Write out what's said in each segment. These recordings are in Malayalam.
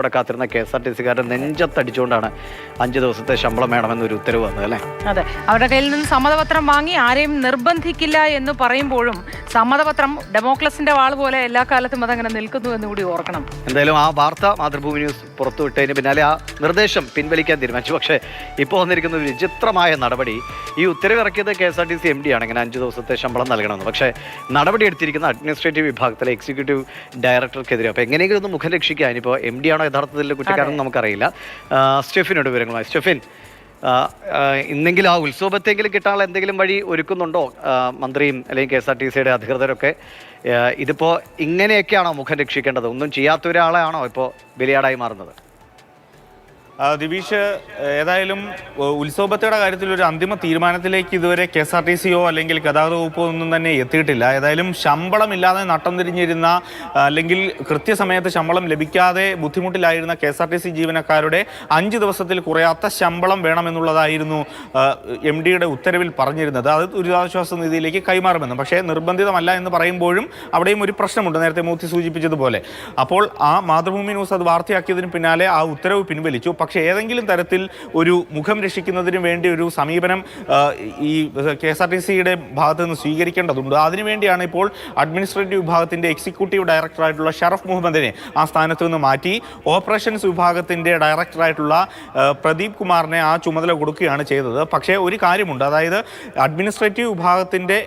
ഇവിടെ കാത്തിരുന്ന KSRTC-കാരുടെ നെഞ്ചത്തടിച്ചുകൊണ്ടാണ് 5 ദിവസത്തെ ശമ്പളം വേണമെന്നൊരു ഉത്തരവ് വന്നത് അല്ലേ? അതെ, അവരുടെ കയ്യിൽ നിന്ന് സമ്മതപത്രം വാങ്ങി ആരെയും നിർബന്ധിക്കില്ല എന്ന് പറയുമ്പോഴും സമ്മതപത്രം ഡെമോക്രസിന്റെ വാൾ പോലെ എല്ലാ കാലത്തും അതങ്ങനെ നിൽക്കുന്നു എന്ന് കൂടി ഓർക്കണം. എന്തായാലും ആ വാർത്ത മാതൃഭൂമി ന്യൂസ് പുറത്തുവിട്ടതിന് പിന്നാലെ ആ നിർദ്ദേശം പിൻവലിക്കാൻ തീരുമാനിച്ചു. പക്ഷേ ഇപ്പോൾ വന്നിരിക്കുന്ന ഒരു വിചിത്രമായ നടപടി, ഈ ഉത്തരവിറക്കിയത് KSRTC MD ആണ്, ഇങ്ങനെ 5 ദിവസത്തെ ശമ്പളം നൽകണമെന്ന്. പക്ഷേ നടപടി എടുത്തിരിക്കുന്ന അഡ്മിനിസ്ട്രേറ്റീവ് വിഭാഗത്തിലെ എക്സിക്യൂട്ടീവ് ഡയറക്ടർക്കെതിരെ. അപ്പോൾ എങ്ങനെയെങ്കിലും ഒന്ന് മുഖം രക്ഷിക്കാൻ, ഇപ്പോൾ MD ആണോ യഥാർത്ഥത്തിൽ കുറ്റക്കാരെന്ന് നമുക്കറിയില്ല. സ്റ്റെഫിനോട് വിവരങ്ങളുമായി. സ്റ്റെഫിൻ, ഇന്നെങ്കിലും ആ ഉത്സവത്തെങ്കിലും കിട്ടാനുള്ള എന്തെങ്കിലും വഴി ഒരുക്കുന്നുണ്ടോ മന്ത്രിയും അല്ലെങ്കിൽ KSRTC-യുടെ അധികൃതരൊക്കെ? ഇതിപ്പോൾ ഇങ്ങനെയൊക്കെയാണോ മുഖം രക്ഷിക്കേണ്ടത്? ഒന്നും ചെയ്യാത്ത ഒരാളാണോ ഇപ്പോൾ ബലിയാടായി മാറുന്നത്? ദിവിഷ്, ഏതായാലും ഉത്സവബത്തയുടെ കാര്യത്തിൽ ഒരു അന്തിമ തീരുമാനത്തിലേക്ക് ഇതുവരെ KSRTC-യോ അല്ലെങ്കിൽ ഗതാഗത വകുപ്പോ ഒന്നും തന്നെ എത്തിയിട്ടില്ല. ഏതായാലും ശമ്പളമില്ലാതെ നട്ടം തിരിഞ്ഞിരുന്ന അല്ലെങ്കിൽ കൃത്യസമയത്ത് ശമ്പളം ലഭിക്കാതെ ബുദ്ധിമുട്ടിലായിരുന്ന KSRTC ജീവനക്കാരുടെ 5 ദിവസത്തിൽ കുറയാത്ത ശമ്പളം വേണമെന്നുള്ളതായിരുന്നു MD-യുടെ ഉത്തരവിൽ പറഞ്ഞിരുന്നത്. അത് ദുരിതാശ്വാസ നിധിയിലേക്ക് കൈമാറുമെന്ന്. പക്ഷേ നിർബന്ധിതമല്ല എന്ന് പറയുമ്പോഴും അവിടെയും ഒരു പ്രശ്നമുണ്ട്, നേരത്തെ മൂർത്തി സൂചിപ്പിച്ചതുപോലെ. അപ്പോൾ ആ മാതൃഭൂമി ന്യൂസ് അത് വാർത്തയാക്കിയതിന് പിന്നാലെ ആ ഉത്തരവ് പിൻവലിച്ചു. പക്ഷേ ഏതെങ്കിലും തരത്തിൽ ഒരു മുഖം രക്ഷിക്കുന്നതിന് വേണ്ടി ഒരു സമീപനം ഈ KSRTC-യുടെ ഭാഗത്ത് നിന്ന് സ്വീകരിക്കേണ്ടതുണ്ട്. അതിനുവേണ്ടിയാണ് ഇപ്പോൾ അഡ്മിനിസ്ട്രേറ്റീവ് വിഭാഗത്തിൻ്റെ എക്സിക്യൂട്ടീവ് ഡയറക്ടറായിട്ടുള്ള ഷറഫ് മുഹമ്മദിനെ ആ സ്ഥാനത്ത് നിന്ന് മാറ്റി ഓപ്പറേഷൻസ് വിഭാഗത്തിൻ്റെ ഡയറക്ടറായിട്ടുള്ള പ്രദീപ് കുമാറിനെ ആ ചുമതല കൊടുക്കുകയാണ് ചെയ്തത്. പക്ഷേ ഒരു കാര്യമുണ്ട്, അതായത് അഡ്മിനിസ്ട്രേറ്റീവ് വിഭാഗത്തിൻ്റെ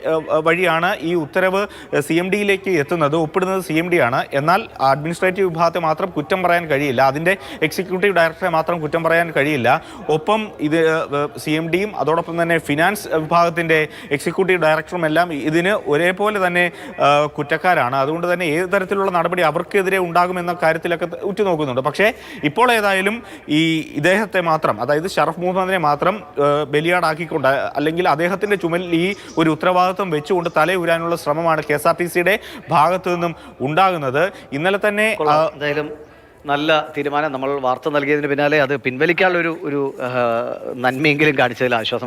വഴിയാണ് ഈ ഉത്തരവ് CMD-യിലേക്ക് എത്തുന്നത്, ഒപ്പിടുന്നത് CMD ആണ്. എന്നാൽ അഡ്മിനിസ്ട്രേറ്റീവ് വിഭാഗത്തെ മാത്രം കുറ്റം പറയാൻ കഴിയില്ല, അതിൻ്റെ എക്സിക്യൂട്ടീവ് ഡയറക്ടറെ മാത്രം കുറ്റം പറയാൻ കഴിയില്ല. ഒപ്പം ഇത് CMD-യും അതോടൊപ്പം തന്നെ ഫിനാൻസ് വിഭാഗത്തിൻ്റെ എക്സിക്യൂട്ടീവ് ഡയറക്ടറും എല്ലാം ഇതിന് ഒരേപോലെ തന്നെ കുറ്റക്കാരാണ്. അതുകൊണ്ട് തന്നെ ഏത് തരത്തിലുള്ള നടപടി അവർക്കെതിരെ ഉണ്ടാകുമെന്ന കാര്യത്തിലൊക്കെ ഉറ്റുനോക്കുന്നുണ്ട്. പക്ഷേ ഇപ്പോൾ ഏതായാലും ഈ ഇദ്ദേഹത്തെ മാത്രം, അതായത് ഷറഫ് മുഹമ്മദിനെ മാത്രം ബലിയാടാക്കിക്കൊണ്ട് അല്ലെങ്കിൽ അദ്ദേഹത്തിൻ്റെ ചുമലിൽ ഈ ഒരു ഉത്തരവാദിത്വം വെച്ചുകൊണ്ട് തലയൂരാനുള്ള ശ്രമമാണ് KSRTC-യുടെ ഭാഗത്തു നിന്നും ഉണ്ടാകുന്നത്. ഇന്നലെ തന്നെ എന്തായാലും നല്ല തീരുമാനം. നമ്മൾ വാർത്ത നൽകിയതിന് പിന്നാലെ അത് പിൻവലിക്കാനുള്ള ഒരു നന്മയെങ്കിലും കാണിച്ചതിൽ ആശ്വാസം.